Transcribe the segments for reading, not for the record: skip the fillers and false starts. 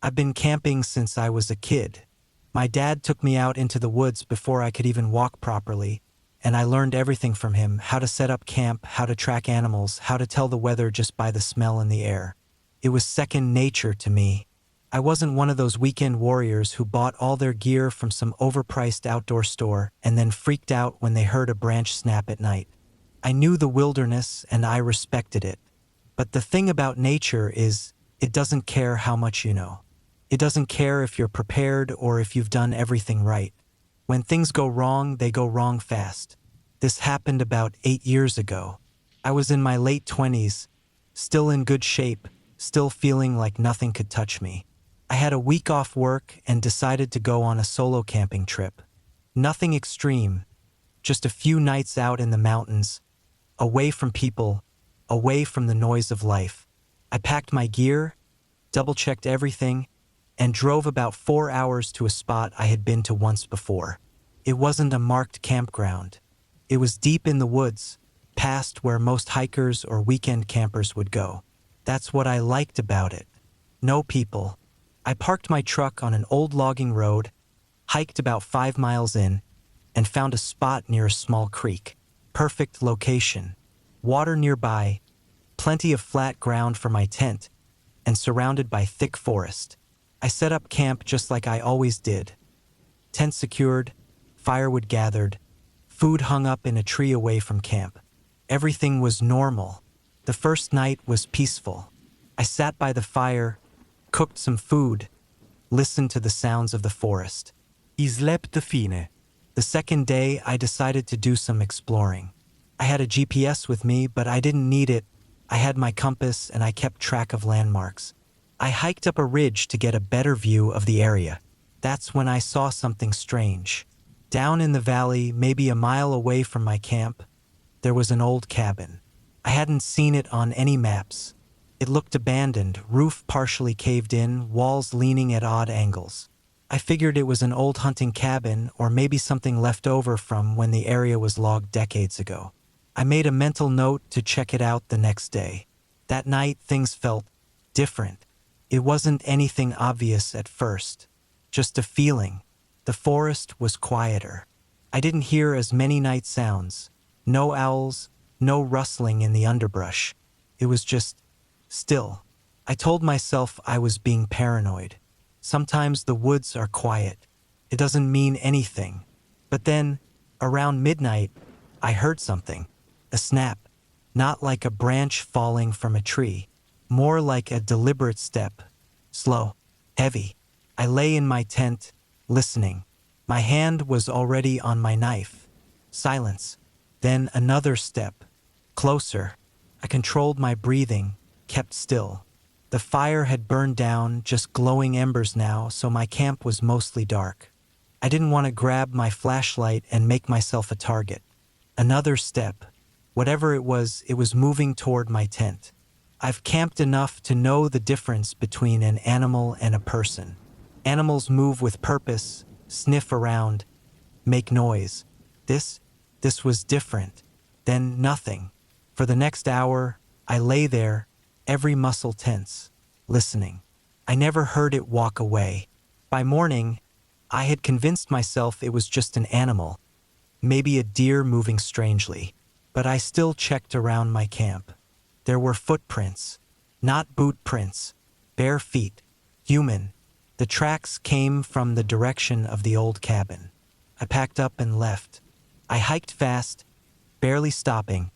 I've been camping since I was a kid. My dad took me out into the woods before I could even walk properly, and I learned everything from him: how to set up camp, how to track animals, how to tell the weather just by the smell in the air. It was second nature to me. I wasn't one of those weekend warriors who bought all their gear from some overpriced outdoor store and then freaked out when they heard a branch snap at night. I knew the wilderness and I respected it. But the thing about nature is, it doesn't care how much you know. It doesn't care if you're prepared or if you've done everything right. When things go wrong, they go wrong fast. This happened about 8 years ago. I was in my late 20s, still in good shape, still feeling like nothing could touch me. I had a week off work and decided to go on a solo camping trip. Nothing extreme, just a few nights out in the mountains, away from people, away from the noise of life. I packed my gear, double-checked everything, and drove about 4 hours to a spot I had been to once before. It wasn't a marked campground. It was deep in the woods, past where most hikers or weekend campers would go. That's what I liked about it. No people. I parked my truck on an old logging road, hiked about 5 miles in, and found a spot near a small creek. Perfect location. Water nearby, plenty of flat ground for my tent, and surrounded by thick forest. I set up camp just like I always did. Tent secured, firewood gathered, food hung up in a tree away from camp. Everything was normal. The first night was peaceful. I sat by the fire, cooked some food, listened to the sounds of the forest. I släppte fine. The second day, I decided to do some exploring. I had a GPS with me, but I didn't need it. I had my compass and I kept track of landmarks. I hiked up a ridge to get a better view of the area. That's when I saw something strange. Down in the valley, maybe a mile away from my camp, there was an old cabin. I hadn't seen it on any maps. It looked abandoned, roof partially caved in, walls leaning at odd angles. I figured it was an old hunting cabin or maybe something left over from when the area was logged decades ago. I made a mental note to check it out the next day. That night, things felt different. It wasn't anything obvious at first, just a feeling. The forest was quieter. I didn't hear as many night sounds. No owls, no rustling in the underbrush. It was just still. I told myself I was being paranoid. Sometimes the woods are quiet. It doesn't mean anything. But then, around midnight, I heard something. A snap. Not like a branch falling from a tree. More like a deliberate step. Slow. Heavy. I lay in my tent, listening. My hand was already on my knife. Silence. Then another step. Closer. I controlled my breathing, kept still. The fire had burned down, just glowing embers now, so my camp was mostly dark. I didn't want to grab my flashlight and make myself a target. Another step. Whatever it was moving toward my tent. I've camped enough to know the difference between an animal and a person. Animals move with purpose, sniff around, make noise. This was different. Then nothing. For the next hour, I lay there, every muscle tense, listening. I never heard it walk away. By morning, I had convinced myself it was just an animal, maybe a deer moving strangely. But I still checked around my camp. There were footprints, not boot prints, bare feet, human. The tracks came from the direction of the old cabin. I packed up and left. I hiked fast, barely stopping,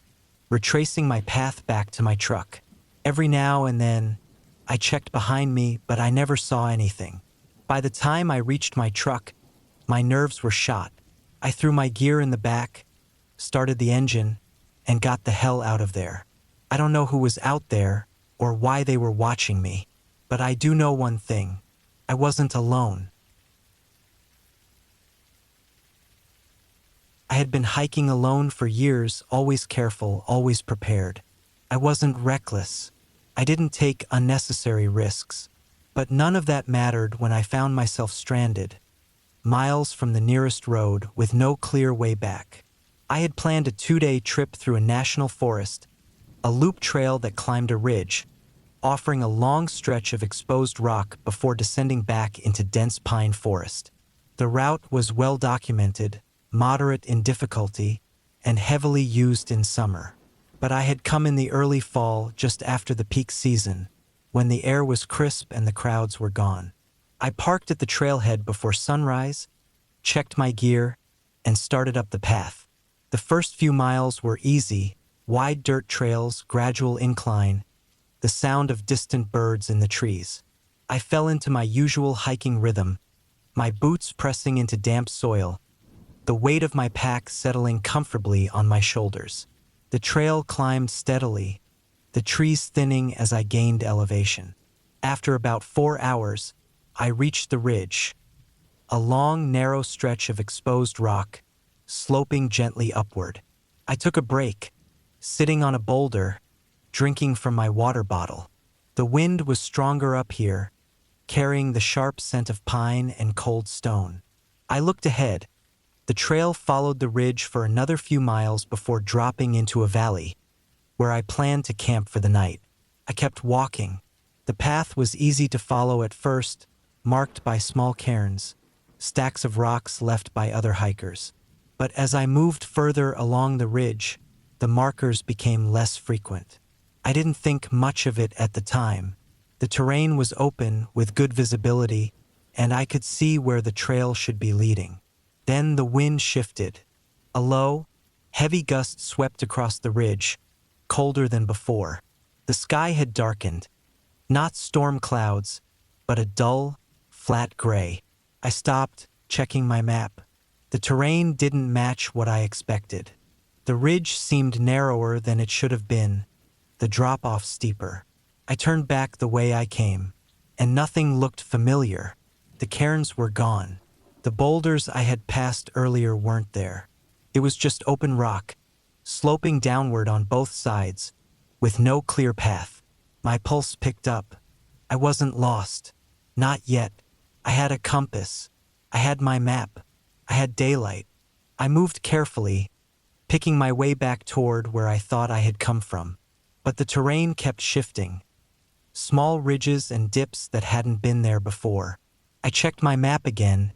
retracing my path back to my truck. Every now and then, I checked behind me, but I never saw anything. By the time I reached my truck, my nerves were shot. I threw my gear in the back, started the engine, and got the hell out of there. I don't know who was out there or why they were watching me, but I do know one thing. I wasn't alone. I had been hiking alone for years, always careful, always prepared. I wasn't reckless. I didn't take unnecessary risks. But none of that mattered when I found myself stranded, miles from the nearest road with no clear way back. I had planned a 2-day trip through a national forest, a loop trail that climbed a ridge, offering a long stretch of exposed rock before descending back into dense pine forest. The route was well documented, moderate in difficulty, and heavily used in summer. But I had come in the early fall just after the peak season, when the air was crisp and the crowds were gone. I parked at the trailhead before sunrise, checked my gear, and started up the path. The first few miles were easy, wide dirt trails, gradual incline, the sound of distant birds in the trees. I fell into my usual hiking rhythm, my boots pressing into damp soil, the weight of my pack settling comfortably on my shoulders. The trail climbed steadily, the trees thinning as I gained elevation. After about 4 hours, I reached the ridge, a long, narrow stretch of exposed rock, sloping gently upward. I took a break, sitting on a boulder, drinking from my water bottle. The wind was stronger up here, carrying the sharp scent of pine and cold stone. I looked ahead. The trail followed the ridge for another few miles before dropping into a valley, where I planned to camp for the night. I kept walking. The path was easy to follow at first, marked by small cairns, stacks of rocks left by other hikers. But as I moved further along the ridge, the markers became less frequent. I didn't think much of it at the time. The terrain was open with good visibility, and I could see where the trail should be leading. Then the wind shifted. A low, heavy gust swept across the ridge, colder than before. The sky had darkened, not storm clouds, but a dull, flat gray. I stopped, checking my map. The terrain didn't match what I expected. The ridge seemed narrower than it should have been, the drop-off steeper. I turned back the way I came, and nothing looked familiar. The cairns were gone. The boulders I had passed earlier weren't there. It was just open rock, sloping downward on both sides, with no clear path. My pulse picked up. I wasn't lost. Not yet. I had a compass. I had my map. I had daylight. I moved carefully, picking my way back toward where I thought I had come from. But the terrain kept shifting. Small ridges and dips that hadn't been there before. I checked my map again,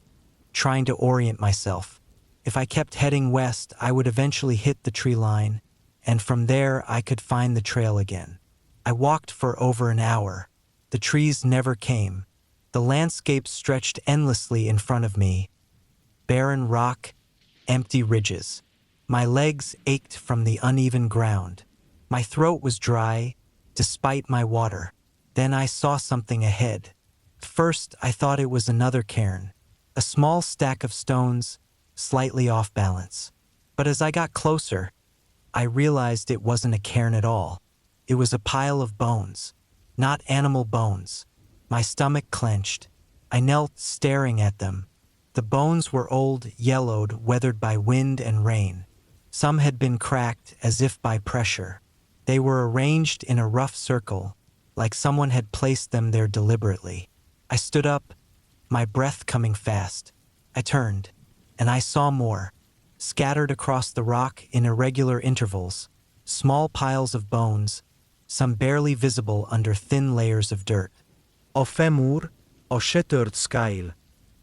trying to orient myself. If I kept heading west, I would eventually hit the tree line, and from there I could find the trail again. I walked for over an hour. The trees never came. The landscape stretched endlessly in front of me. Barren rock, empty ridges. My legs ached from the uneven ground. My throat was dry, despite my water. Then I saw something ahead. First, I thought it was another cairn, a small stack of stones, slightly off balance. But as I got closer, I realized it wasn't a cairn at all. It was a pile of bones, not animal bones. My stomach clenched. I knelt, staring at them. The bones were old, yellowed, weathered by wind and rain. Some had been cracked as if by pressure. They were arranged in a rough circle, like someone had placed them there deliberately. I stood up, my breath coming fast. I turned, and I saw more, scattered across the rock in irregular intervals, small piles of bones, some barely visible under thin layers of dirt. A femur, a shattered skull,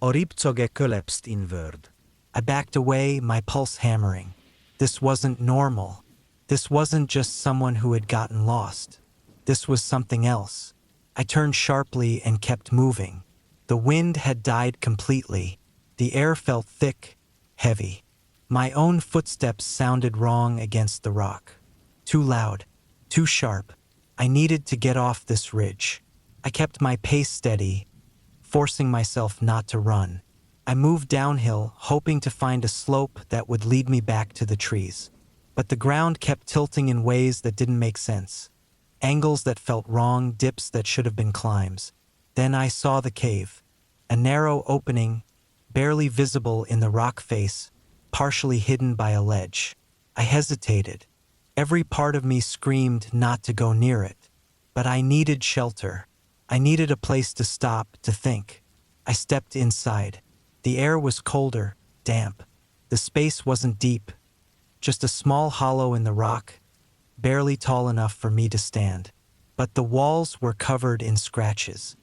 a ribcage collapsed inward. I backed away, my pulse hammering. This wasn't normal. This wasn't just someone who had gotten lost. This was something else. I turned sharply and kept moving. The wind had died completely. The air felt thick, heavy. My own footsteps sounded wrong against the rock. Too loud, too sharp. I needed to get off this ridge. I kept my pace steady, forcing myself not to run. I moved downhill, hoping to find a slope that would lead me back to the trees. But the ground kept tilting in ways that didn't make sense. Angles that felt wrong, dips that should have been climbs. Then I saw the cave, a narrow opening, barely visible in the rock face, partially hidden by a ledge. I hesitated. Every part of me screamed not to go near it. But I needed shelter. I needed a place to stop, to think. I stepped inside. The air was colder, damp. The space wasn't deep, just a small hollow in the rock, barely tall enough for me to stand. but the walls were covered in scratches.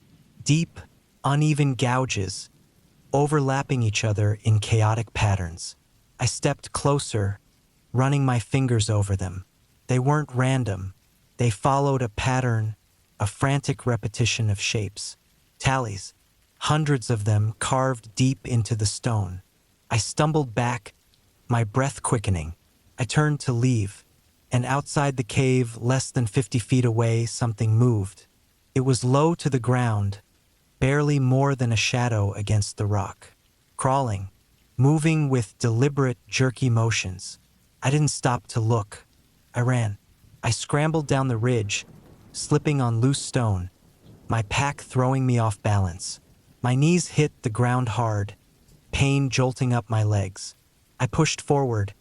Deep, uneven gouges, overlapping each other in chaotic patterns. I stepped closer, running my fingers over them. They weren't random. They followed a pattern, a frantic repetition of shapes. Tallies, hundreds of them carved deep into the stone. I stumbled back, my breath quickening. I turned to leave, and outside the cave, less than 50 feet away, something moved. It was low to the ground, barely more than a shadow against the rock. Crawling, moving with deliberate, jerky motions. I didn't stop to look. I ran. I scrambled down the ridge, slipping on loose stone, my pack throwing me off balance. My knees hit the ground hard, pain jolting up my legs. I pushed forward,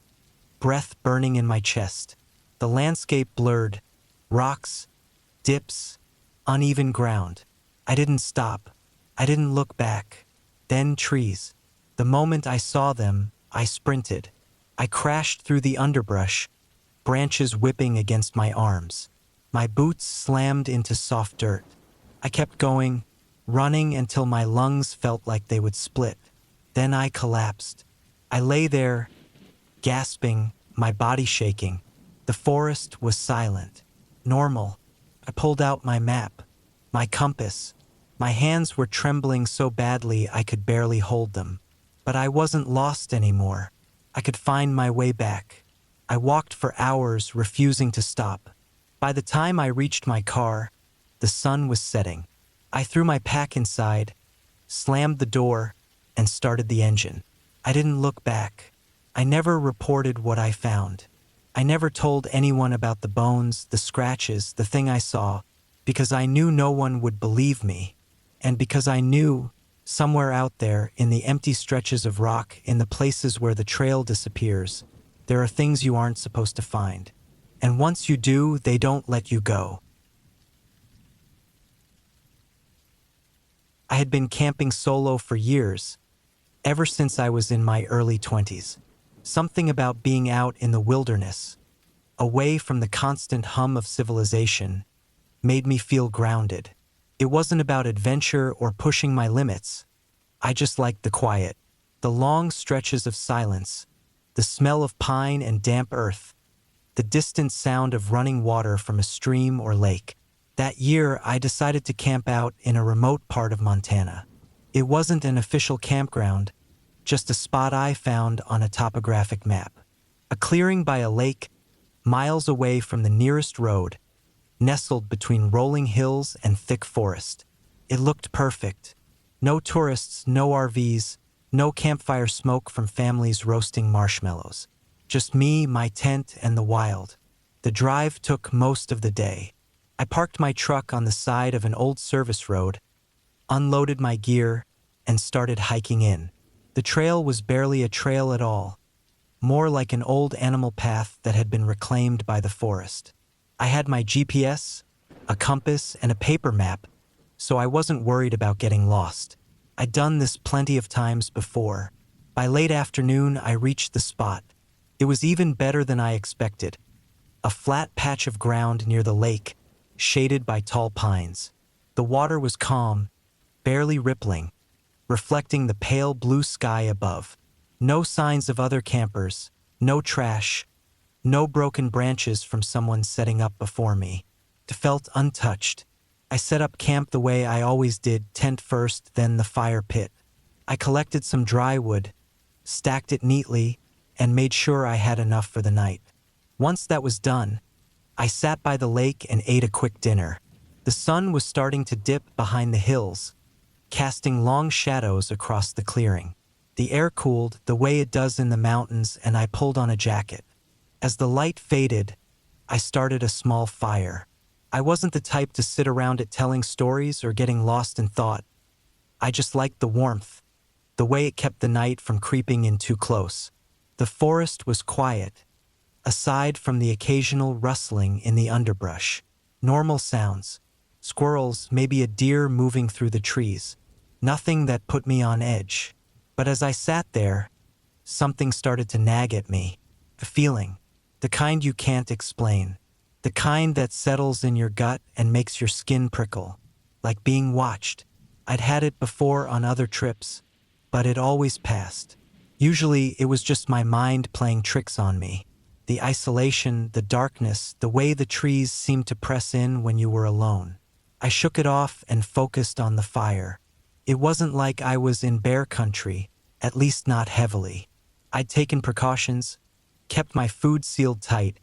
breath burning in my chest. The landscape blurred, rocks, dips, uneven ground. I didn't stop. I didn't look back. Then trees. The moment I saw them, I sprinted. I crashed through the underbrush, branches whipping against my arms. My boots slammed into soft dirt. I kept going, running until my lungs felt like they would split. Then I collapsed. I lay there, gasping, my body shaking. The forest was silent, normal. I pulled out my map, my compass. My hands were trembling so badly I could barely hold them. But I wasn't lost anymore. I could find my way back. I walked for hours, refusing to stop. By the time I reached my car, the sun was setting. I threw my pack inside, slammed the door, and started the engine. I didn't look back. I never reported what I found. I never told anyone about the bones, the scratches, the thing I saw, because I knew no one would believe me, and because I knew, somewhere out there, in the empty stretches of rock, in the places where the trail disappears, there are things you aren't supposed to find. And once you do, they don't let you go. I had been camping solo for years, ever since I was in my early 20s. Something about being out in the wilderness, away from the constant hum of civilization, made me feel grounded. It wasn't about adventure or pushing my limits. I just liked the quiet, the long stretches of silence, the smell of pine and damp earth, the distant sound of running water from a stream or lake. That year, I decided to camp out in a remote part of Montana. It wasn't an official campground, just a spot I found on a topographic map. A clearing by a lake, miles away from the nearest road, nestled between rolling hills and thick forest. It looked perfect. No tourists, no RVs, no campfire smoke from families roasting marshmallows. Just me, my tent, and the wild. The drive took most of the day. I parked my truck on the side of an old service road, unloaded my gear, and started hiking in. The trail was barely a trail at all, more like an old animal path that had been reclaimed by the forest. I had my GPS, a compass, and a paper map, so I wasn't worried about getting lost. I'd done this plenty of times before. By late afternoon, I reached the spot. It was even better than I expected. A flat patch of ground near the lake, shaded by tall pines. The water was calm, barely rippling, reflecting the pale blue sky above. No signs of other campers, no trash, no broken branches from someone setting up before me. It felt untouched. I set up camp the way I always did, tent first, then the fire pit. I collected some dry wood, stacked it neatly, and made sure I had enough for the night. Once that was done, I sat by the lake and ate a quick dinner. The sun was starting to dip behind the hills, casting long shadows across the clearing. The air cooled the way it does in the mountains, and I pulled on a jacket. As the light faded, I started a small fire. I wasn't the type to sit around it telling stories or getting lost in thought. I just liked the warmth, the way it kept the night from creeping in too close. The forest was quiet, aside from the occasional rustling in the underbrush. Normal sounds, squirrels, maybe a deer moving through the trees. Nothing that put me on edge. But as I sat there, something started to nag at me. A feeling, the kind you can't explain. The The kind that settles in your gut and makes your skin prickle, like being watched. I'd had it before on other trips, but it always passed. Usually it was just my mind playing tricks on me. The isolation, the darkness, the way the trees seemed to press in when you were alone. I shook it off and focused on the fire. It wasn't like I was in bear country, at least not heavily. I'd taken precautions, kept my food sealed tight,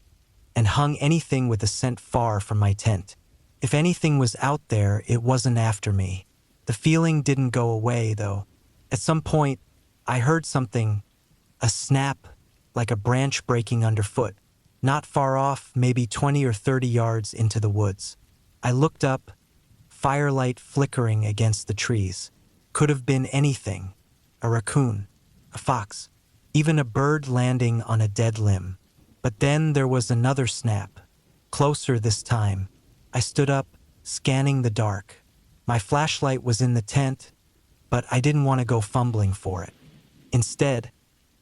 and hung anything with a scent far from my tent. If anything was out there, it wasn't after me. The feeling didn't go away, though. At some point, I heard something, a snap, like a branch breaking underfoot, not far off, maybe 20 or 30 yards into the woods. I looked up, firelight flickering against the trees. Could have been anything. A raccoon, a fox, even a bird landing on a dead limb. But then there was another snap, closer this time. I stood up, scanning the dark. My flashlight was in the tent, but I didn't want to go fumbling for it. Instead,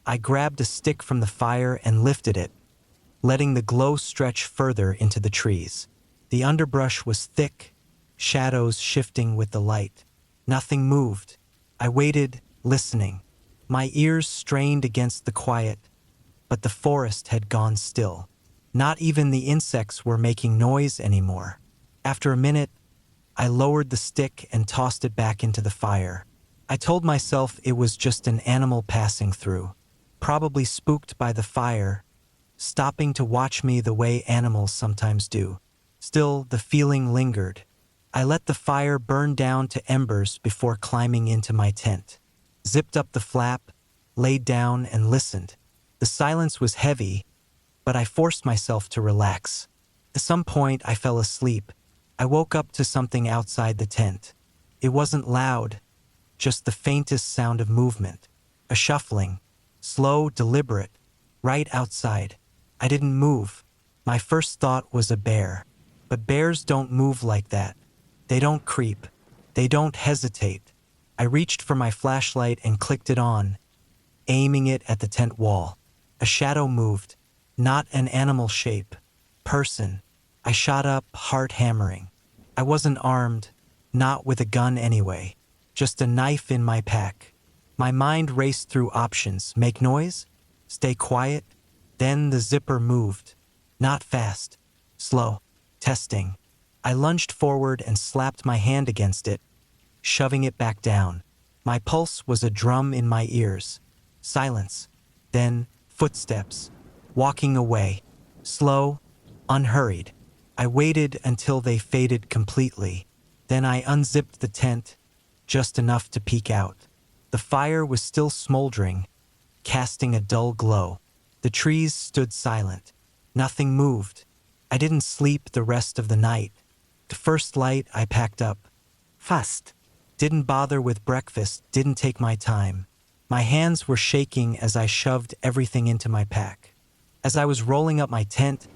I grabbed a stick from the fire and lifted it, letting the glow stretch further into the trees. The underbrush was thick, shadows shifting with the light. Nothing moved. I waited, listening, my ears strained against the quiet, but the forest had gone still. Not even the insects were making noise anymore. After a minute, I lowered the stick and tossed it back into the fire. I told myself it was just an animal passing through, probably spooked by the fire, stopping to watch me the way animals sometimes do. Still, the feeling lingered. I let the fire burn down to embers before climbing into my tent. Zipped up the flap, laid down, and listened. The silence was heavy, but I forced myself to relax. At some point, I fell asleep. I woke up to something outside the tent. It wasn't loud, just the faintest sound of movement. A shuffling, slow, deliberate, right outside. I didn't move. My first thought was a bear. But bears don't move like that. They don't creep. They don't hesitate. I reached for my flashlight and clicked it on, aiming it at the tent wall. A shadow moved, not an animal shape. Person. I shot up, heart hammering. I wasn't armed, not with a gun anyway, just a knife in my pack. My mind raced through options. Make noise? Stay quiet? Then the zipper moved. Not fast. Slow. Testing. I lunged forward and slapped my hand against it, shoving it back down. My pulse was a drum in my ears. Silence. Then footsteps. Walking away. Slow, unhurried. I waited until they faded completely. Then I unzipped the tent, just enough to peek out. The fire was still smoldering, casting a dull glow. The trees stood silent. Nothing moved. I didn't sleep the rest of the night. The first light I packed up. Fast. Didn't bother with breakfast, didn't take my time. My hands were shaking as I shoved everything into my pack. As I was rolling up my tent,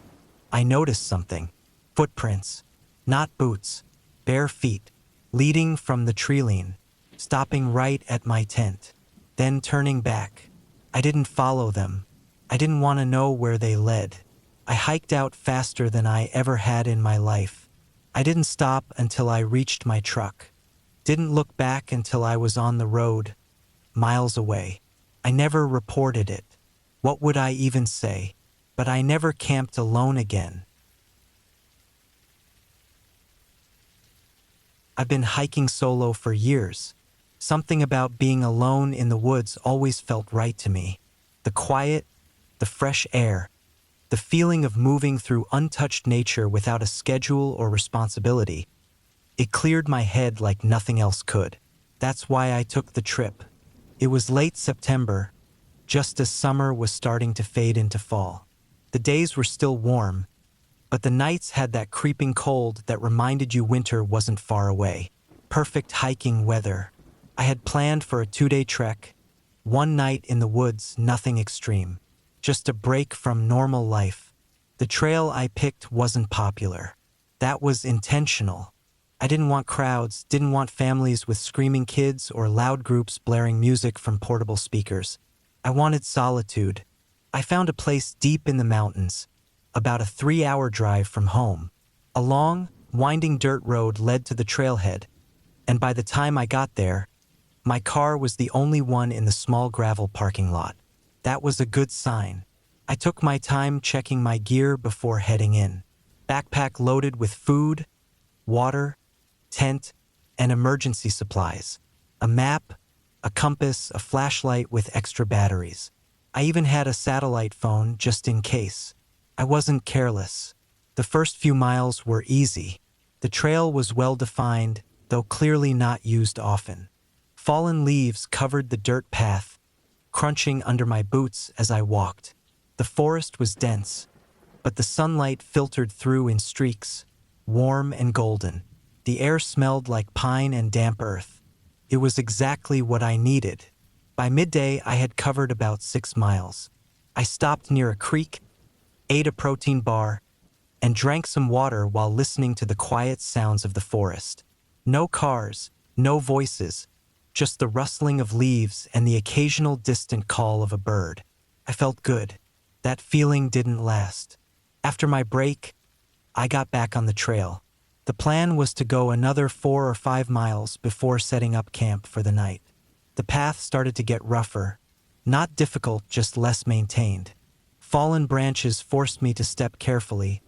I noticed something. Footprints. Not boots. Bare feet. Leading from the treeline. Stopping right at my tent. Then turning back. I didn't follow them. I didn't want to know where they led. I hiked out faster than I ever had in my life. I didn't stop until I reached my truck. Didn't look back until I was on the road, miles away. I never reported it. What would I even say? But I never camped alone again. I've been hiking solo for years. Something about being alone in the woods always felt right to me. The quiet, the fresh air, the feeling of moving through untouched nature without a schedule or responsibility. It cleared my head like nothing else could. That's why I took the trip. It was late September, just as summer was starting to fade into fall. The days were still warm, but the nights had that creeping cold that reminded you winter wasn't far away. Perfect hiking weather. I had planned for a 2-day trek, one night in the woods, nothing extreme. Just a break from normal life. The trail I picked wasn't popular. That was intentional. I didn't want crowds, didn't want families with screaming kids or loud groups blaring music from portable speakers. I wanted solitude. I found a place deep in the mountains, about a 3-hour drive from home. A long, winding dirt road led to the trailhead, and by the time I got there, my car was the only one in the small gravel parking lot. That was a good sign. I took my time checking my gear before heading in. Backpack loaded with food, water, tent, and emergency supplies. A map, a compass, a flashlight with extra batteries. I even had a satellite phone just in case. I wasn't careless. The first few miles were easy. The trail was well defined, though clearly not used often. Fallen leaves covered the dirt path, crunching under my boots as I walked. The forest was dense, but the sunlight filtered through in streaks, warm and golden. The air smelled like pine and damp earth. It was exactly what I needed. By midday, I had covered about 6 miles. I stopped near a creek, ate a protein bar, and drank some water while listening to the quiet sounds of the forest. No cars, no voices, just the rustling of leaves and the occasional distant call of a bird. I felt good. That feeling didn't last. After my break, I got back on the trail. The plan was to go another 4 or 5 miles before setting up camp for the night. The path started to get rougher. Not difficult, just less maintained. Fallen branches forced me to step carefully,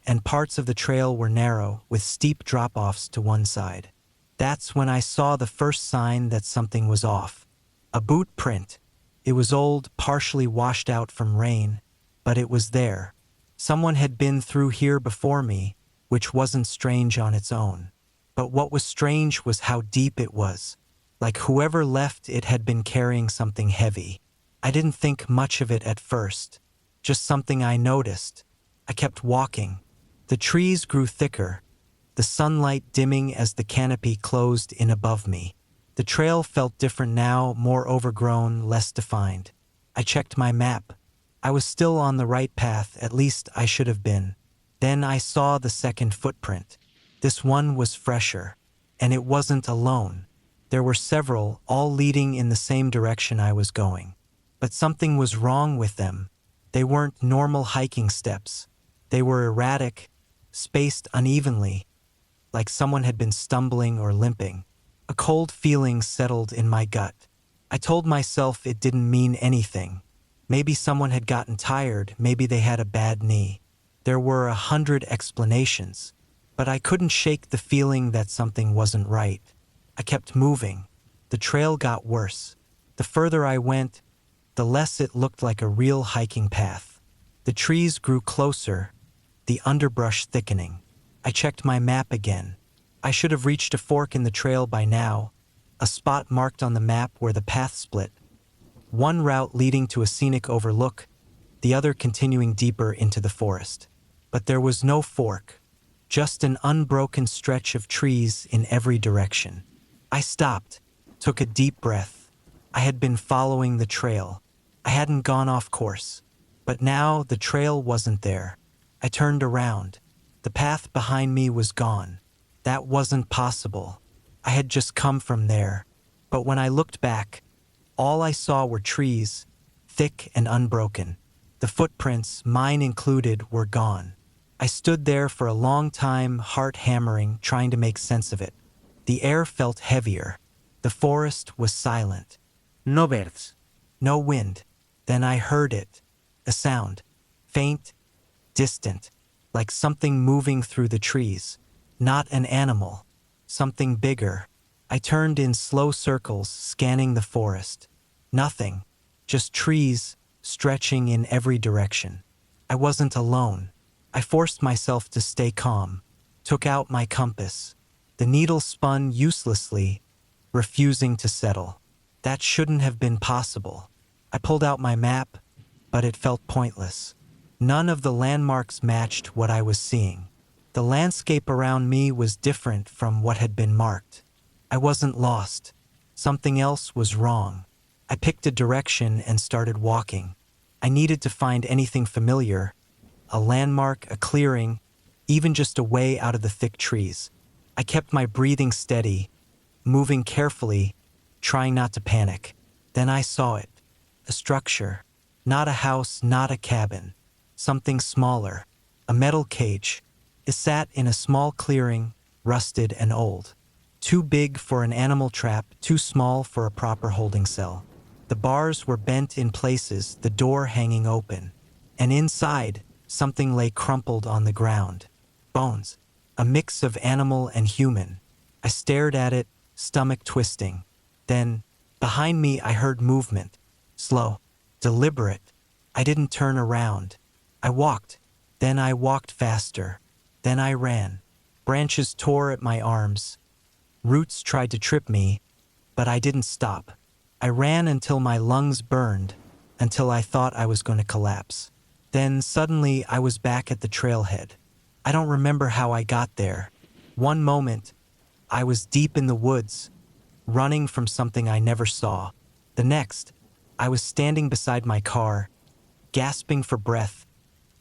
and parts of the trail were narrow, with steep drop-offs to one side. That's when I saw the first sign that something was off. A boot print. It was old, partially washed out from rain, but it was there. Someone had been through here before me, which wasn't strange on its own. But what was strange was how deep it was. Like whoever left it had been carrying something heavy. I didn't think much of it at first, just something I noticed. I kept walking. The trees grew thicker, the sunlight dimming as the canopy closed in above me. The trail felt different now, more overgrown, less defined. I checked my map. I was still on the right path, at least I should have been. Then I saw the second footprint. This one was fresher, and it wasn't alone. There were several, all leading in the same direction I was going. But something was wrong with them. They weren't normal hiking steps. They were erratic, spaced unevenly, like someone had been stumbling or limping. A cold feeling settled in my gut. I told myself it didn't mean anything. Maybe someone had gotten tired, maybe they had a bad knee. There were 100 explanations, but I couldn't shake the feeling that something wasn't right. I kept moving. The trail got worse. The further I went, the less it looked like a real hiking path. The trees grew closer, the underbrush thickening. I checked my map again. I should have reached a fork in the trail by now, a spot marked on the map where the path split. One route leading to a scenic overlook, the other continuing deeper into the forest. But there was no fork, just an unbroken stretch of trees in every direction. I stopped, took a deep breath. I had been following the trail. I hadn't gone off course. But now the trail wasn't there. I turned around. The path behind me was gone. That wasn't possible. I had just come from there. But when I looked back, all I saw were trees, thick and unbroken. The footprints, mine included, were gone. I stood there for a long time, heart hammering, trying to make sense of it. The air felt heavier. The forest was silent. No birds. No wind. Then I heard it. A sound. Faint, distant, like something moving through the trees. Not an animal. Something bigger. I turned in slow circles, scanning the forest. Nothing. Just trees, stretching in every direction. I wasn't alone. I forced myself to stay calm. Took out my compass. The needle spun uselessly, refusing to settle. That shouldn't have been possible. I pulled out my map, but it felt pointless. None of the landmarks matched what I was seeing. The landscape around me was different from what had been marked. I wasn't lost. Something else was wrong. I picked a direction and started walking. I needed to find anything familiar, a landmark, a clearing, even just a way out of the thick trees. I kept my breathing steady, moving carefully, trying not to panic. Then I saw it. A structure. Not a house, not a cabin. Something smaller. a metal cage. It sat in a small clearing, rusted and old. Too big for an animal trap, too small for a proper holding cell. The bars were bent in places, the door hanging open. And inside, something lay crumpled on the ground. Bones. A mix of animal and human. I stared at it, stomach twisting. Then, behind me, I heard movement. Slow. Deliberate. I didn't turn around. I walked. Then I walked faster. Then I ran. Branches tore at my arms. Roots tried to trip me, but I didn't stop. I ran until my lungs burned, until I thought I was going to collapse. Then suddenly I was back at the trailhead. I don't remember how I got there. One moment, I was deep in the woods, running from something I never saw. The next, I was standing beside my car, gasping for breath,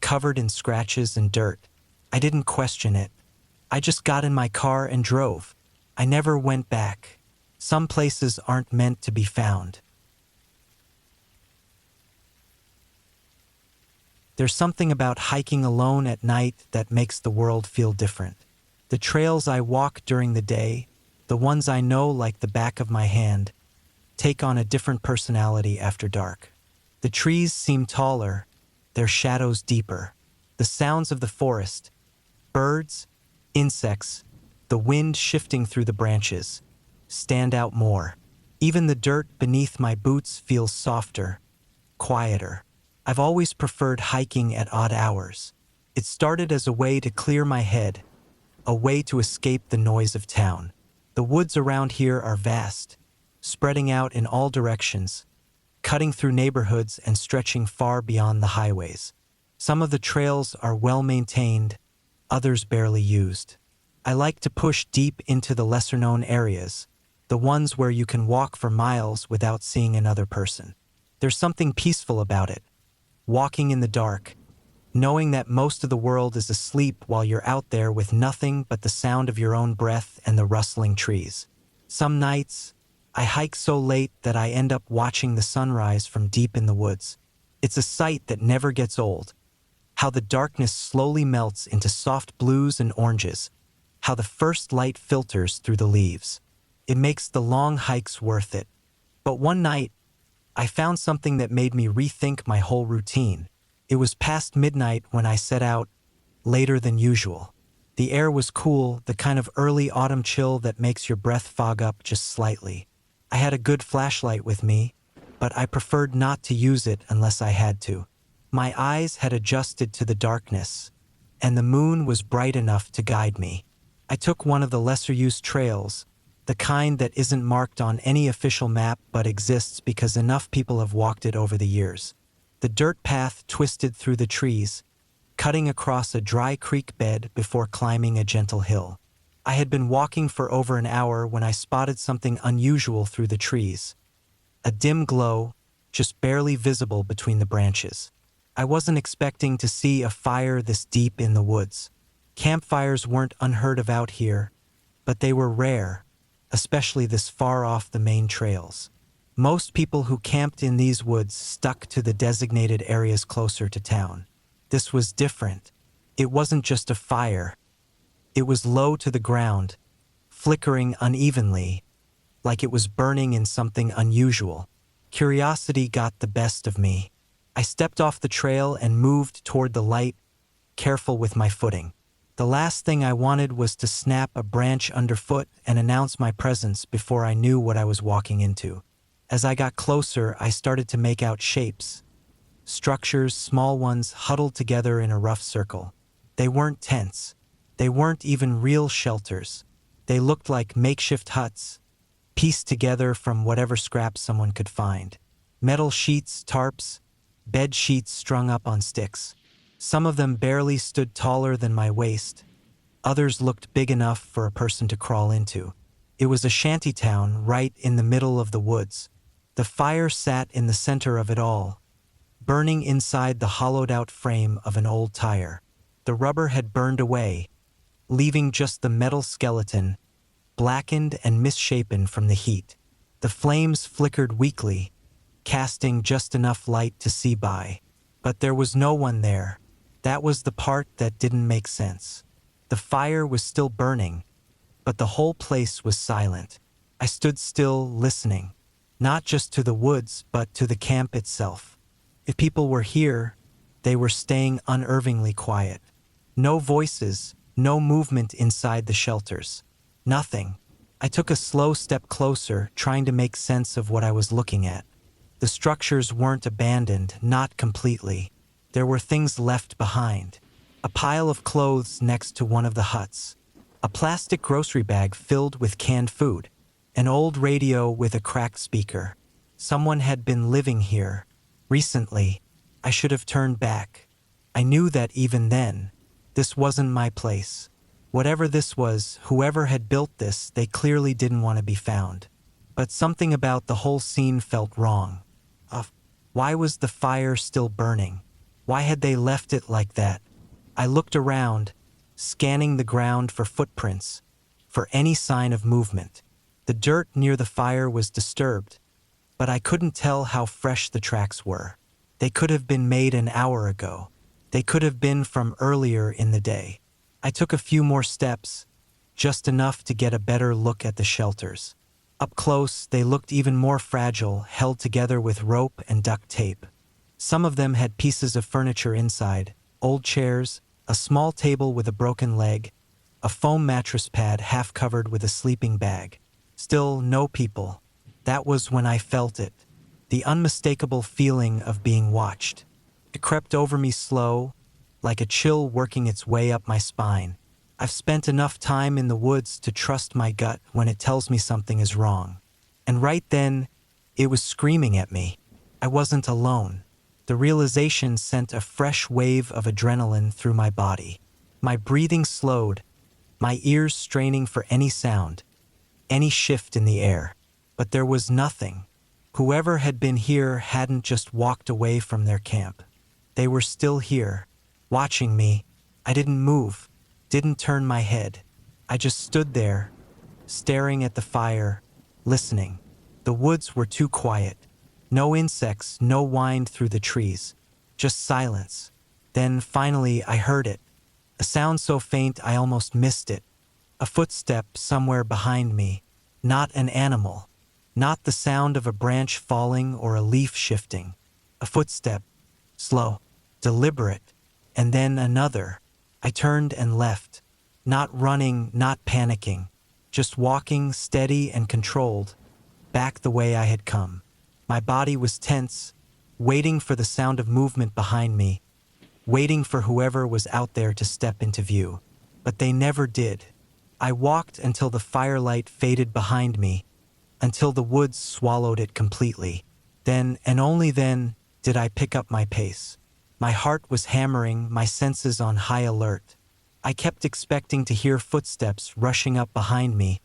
covered in scratches and dirt. I didn't question it. I just got in my car and drove. I never went back. Some places aren't meant to be found. There's something about hiking alone at night that makes the world feel different. The trails I walk during the day, the ones I know like the back of my hand, take on a different personality after dark. The trees seem taller, their shadows deeper. The sounds of the forest, birds, insects, the wind shifting through the branches, stand out more. Even the dirt beneath my boots feels softer, quieter. I've always preferred hiking at odd hours. It started as a way to clear my head, a way to escape the noise of town. The woods around here are vast, spreading out in all directions, cutting through neighborhoods and stretching far beyond the highways. Some of the trails are well maintained, others barely used. I like to push deep into the lesser-known areas, the ones where you can walk for miles without seeing another person. There's something peaceful about it. Walking in the dark, knowing that most of the world is asleep while you're out there with nothing but the sound of your own breath and the rustling trees. Some nights, I hike so late that I end up watching the sunrise from deep in the woods. It's a sight that never gets old. How the darkness slowly melts into soft blues and oranges. How the first light filters through the leaves. It makes the long hikes worth it. But one night, I found something that made me rethink my whole routine. It was past midnight when I set out, later than usual. The air was cool, the kind of early autumn chill that makes your breath fog up just slightly. I had a good flashlight with me, but I preferred not to use it unless I had to. My eyes had adjusted to the darkness, and the moon was bright enough to guide me. I took one of the lesser-used trails, the kind that isn't marked on any official map but exists because enough people have walked it over the years. The dirt path twisted through the trees, cutting across a dry creek bed before climbing a gentle hill. I had been walking for over an hour when I spotted something unusual through the trees. A dim glow, just barely visible between the branches. I wasn't expecting to see a fire this deep in the woods. Campfires weren't unheard of out here, but they were rare, especially this far off the main trails. Most people who camped in these woods stuck to the designated areas closer to town. This was different. It wasn't just a fire. It was low to the ground, flickering unevenly, like it was burning in something unusual. Curiosity got the best of me. I stepped off the trail and moved toward the light, careful with my footing. The last thing I wanted was to snap a branch underfoot and announce my presence before I knew what I was walking into. As I got closer, I started to make out shapes. Structures, small ones, huddled together in a rough circle. They weren't tents. They weren't even real shelters. They looked like makeshift huts, pieced together from whatever scraps someone could find. Metal sheets, tarps, bed sheets strung up on sticks. Some of them barely stood taller than my waist. Others looked big enough for a person to crawl into. It was a shantytown right in the middle of the woods. The fire sat in the center of it all, burning inside the hollowed-out frame of an old tire. The rubber had burned away, leaving just the metal skeleton, blackened and misshapen from the heat. The flames flickered weakly, casting just enough light to see by. But there was no one there. That was the part that didn't make sense. The fire was still burning, but the whole place was silent. I stood still, listening, not just to the woods, but to the camp itself. If people were here, they were staying unnervingly quiet. No voices, no movement inside the shelters. Nothing. I took a slow step closer, trying to make sense of what I was looking at. The structures weren't abandoned, not completely. There were things left behind. A pile of clothes next to one of the huts. A plastic grocery bag filled with canned food. An old radio with a cracked speaker. Someone had been living here. Recently. I should have turned back. I knew that even then. This wasn't my place. Whatever this was, whoever had built this, they clearly didn't want to be found. But something about the whole scene felt wrong. Why was the fire still burning? Why had they left it like that? I looked around, scanning the ground for footprints, for any sign of movement. The dirt near the fire was disturbed, but I couldn't tell how fresh the tracks were. They could have been made an hour ago. They could have been from earlier in the day. I took a few more steps, just enough to get a better look at the shelters. Up close, they looked even more fragile, held together with rope and duct tape. Some of them had pieces of furniture inside, old chairs, a small table with a broken leg, a foam mattress pad half covered with a sleeping bag. Still, no people. That was when I felt it, the unmistakable feeling of being watched. It crept over me slow, like a chill working its way up my spine. I've spent enough time in the woods to trust my gut when it tells me something is wrong. And right then, it was screaming at me. I wasn't alone. The realization sent a fresh wave of adrenaline through my body. My breathing slowed, my ears straining for any sound, any shift in the air. But there was nothing. Whoever had been here hadn't just walked away from their camp. They were still here, watching me. I didn't move, didn't turn my head. I just stood there, staring at the fire, listening. The woods were too quiet. No insects, no wind through the trees. Just silence. Then, finally, I heard it. A sound so faint I almost missed it. A footstep somewhere behind me. Not an animal. Not the sound of a branch falling or a leaf shifting. A footstep. Slow. Deliberate. And then another. I turned and left. Not running, not panicking. Just walking, steady and controlled, back the way I had come. My body was tense, waiting for the sound of movement behind me, waiting for whoever was out there to step into view. But they never did. I walked until the firelight faded behind me, until the woods swallowed it completely. Then, and only then, did I pick up my pace. My heart was hammering, my senses on high alert. I kept expecting to hear footsteps rushing up behind me,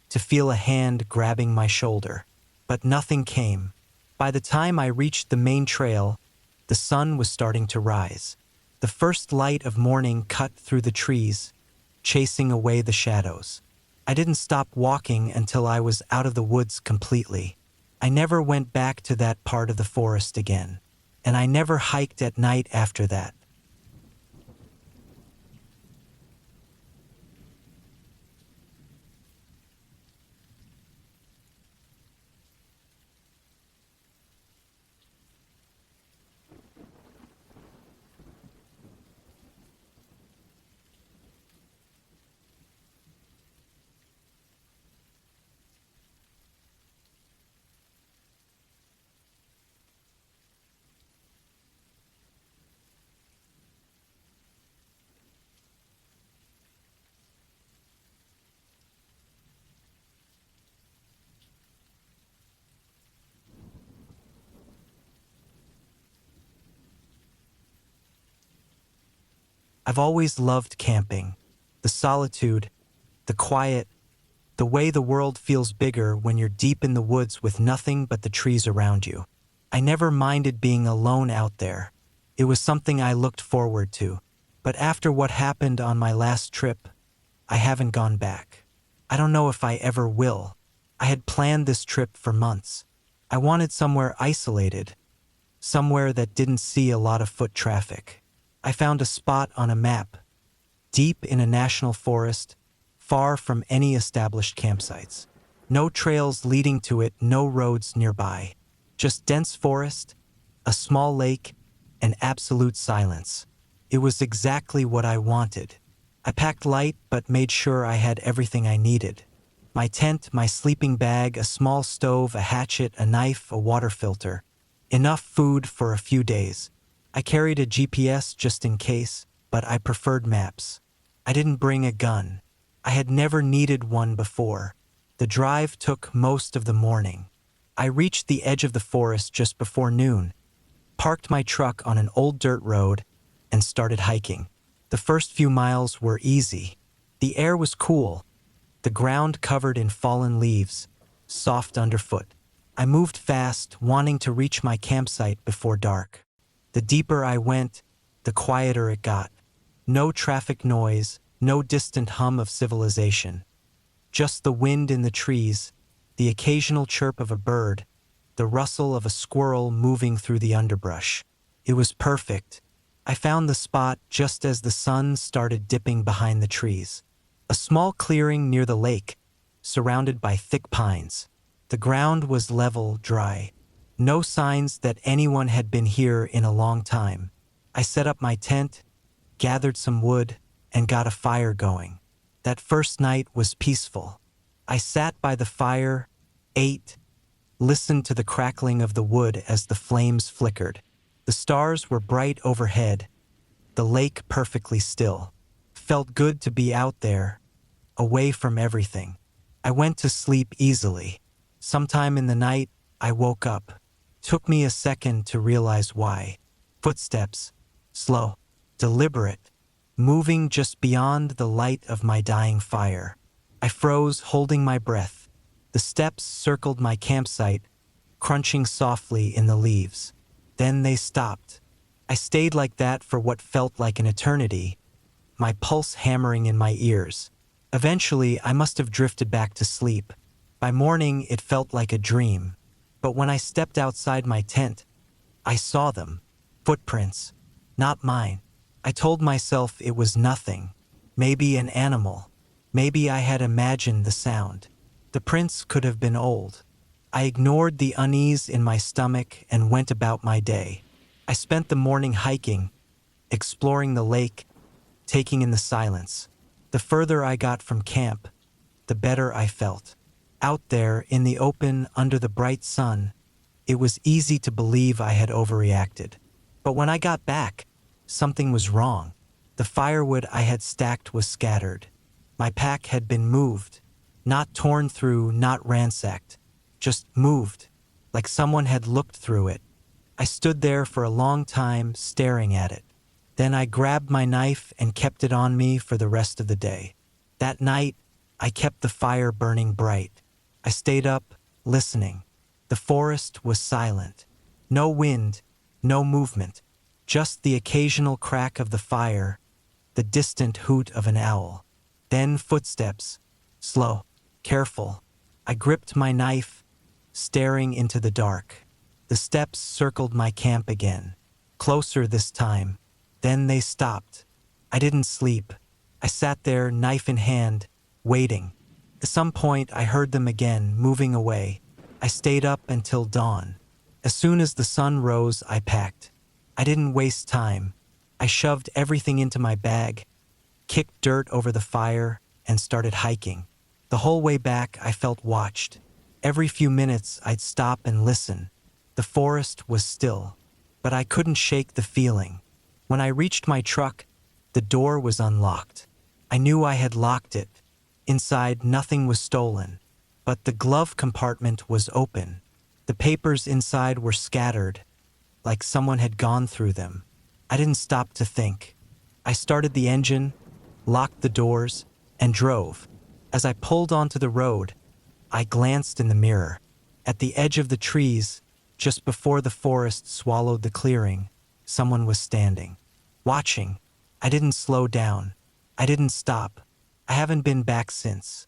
to feel a hand grabbing my shoulder. But nothing came. By the time I reached the main trail, the sun was starting to rise. The first light of morning cut through the trees, chasing away the shadows. I didn't stop walking until I was out of the woods completely. I never went back to that part of the forest again. And I never hiked at night after that. I've always loved camping. The solitude, the quiet, the way the world feels bigger when you're deep in the woods with nothing but the trees around you. I never minded being alone out there. It was something I looked forward to. But after what happened on my last trip, I haven't gone back. I don't know if I ever will. I had planned this trip for months. I wanted somewhere isolated, somewhere that didn't see a lot of foot traffic. I found a spot on a map, deep in a national forest, far from any established campsites. No trails leading to it, no roads nearby. Just dense forest, a small lake, and absolute silence. It was exactly what I wanted. I packed light but made sure I had everything I needed. My tent, my sleeping bag, a small stove, a hatchet, a knife, a water filter. Enough food for a few days. I carried a GPS just in case, but I preferred maps. I didn't bring a gun. I had never needed one before. The drive took most of the morning. I reached the edge of the forest just before noon, parked my truck on an old dirt road, and started hiking. The first few miles were easy. The air was cool, the ground covered in fallen leaves, soft underfoot. I moved fast, wanting to reach my campsite before dark. The deeper I went, the quieter it got. No traffic noise, no distant hum of civilization. Just the wind in the trees, the occasional chirp of a bird, the rustle of a squirrel moving through the underbrush. It was perfect. I found the spot just as the sun started dipping behind the trees. A small clearing near the lake, surrounded by thick pines. The ground was level, dry. No signs that anyone had been here in a long time. I set up my tent, gathered some wood, and got a fire going. That first night was peaceful. I sat by the fire, ate, listened to the crackling of the wood as the flames flickered. The stars were bright overhead, the lake perfectly still. Felt good to be out there, away from everything. I went to sleep easily. Sometime in the night, I woke up. Took me a second to realize why. Footsteps, slow, deliberate, moving just beyond the light of my dying fire. I froze, holding my breath. The steps circled my campsite, crunching softly in the leaves. Then they stopped. I stayed like that for what felt like an eternity, my pulse hammering in my ears. Eventually, I must have drifted back to sleep. By morning, it felt like a dream. But when I stepped outside my tent, I saw them. Footprints. Not mine. I told myself it was nothing. Maybe an animal. Maybe I had imagined the sound. The prints could have been old. I ignored the unease in my stomach and went about my day. I spent the morning hiking, exploring the lake, taking in the silence. The further I got from camp, the better I felt. Out there, in the open, under the bright sun, it was easy to believe I had overreacted. But when I got back, something was wrong. The firewood I had stacked was scattered. My pack had been moved, not torn through, not ransacked, just moved, like someone had looked through it. I stood there for a long time, staring at it. Then I grabbed my knife and kept it on me for the rest of the day. That night, I kept the fire burning bright. I stayed up, listening. The forest was silent. No wind, no movement, just the occasional crack of the fire, the distant hoot of an owl. Then footsteps, slow, careful. I gripped my knife, staring into the dark. The steps circled my camp again, closer this time. Then they stopped. I didn't sleep. I sat there, knife in hand, waiting. At some point, I heard them again, moving away. I stayed up until dawn. As soon as the sun rose, I packed. I didn't waste time. I shoved everything into my bag, kicked dirt over the fire, and started hiking. The whole way back, I felt watched. Every few minutes, I'd stop and listen. The forest was still, but I couldn't shake the feeling. When I reached my truck, the door was unlocked. I knew I had locked it. Inside, nothing was stolen, but the glove compartment was open. The papers inside were scattered, like someone had gone through them. I didn't stop to think. I started the engine, locked the doors, and drove. As I pulled onto the road, I glanced in the mirror. At the edge of the trees, just before the forest swallowed the clearing, someone was standing. Watching. I didn't slow down. I didn't stop. I haven't been back since.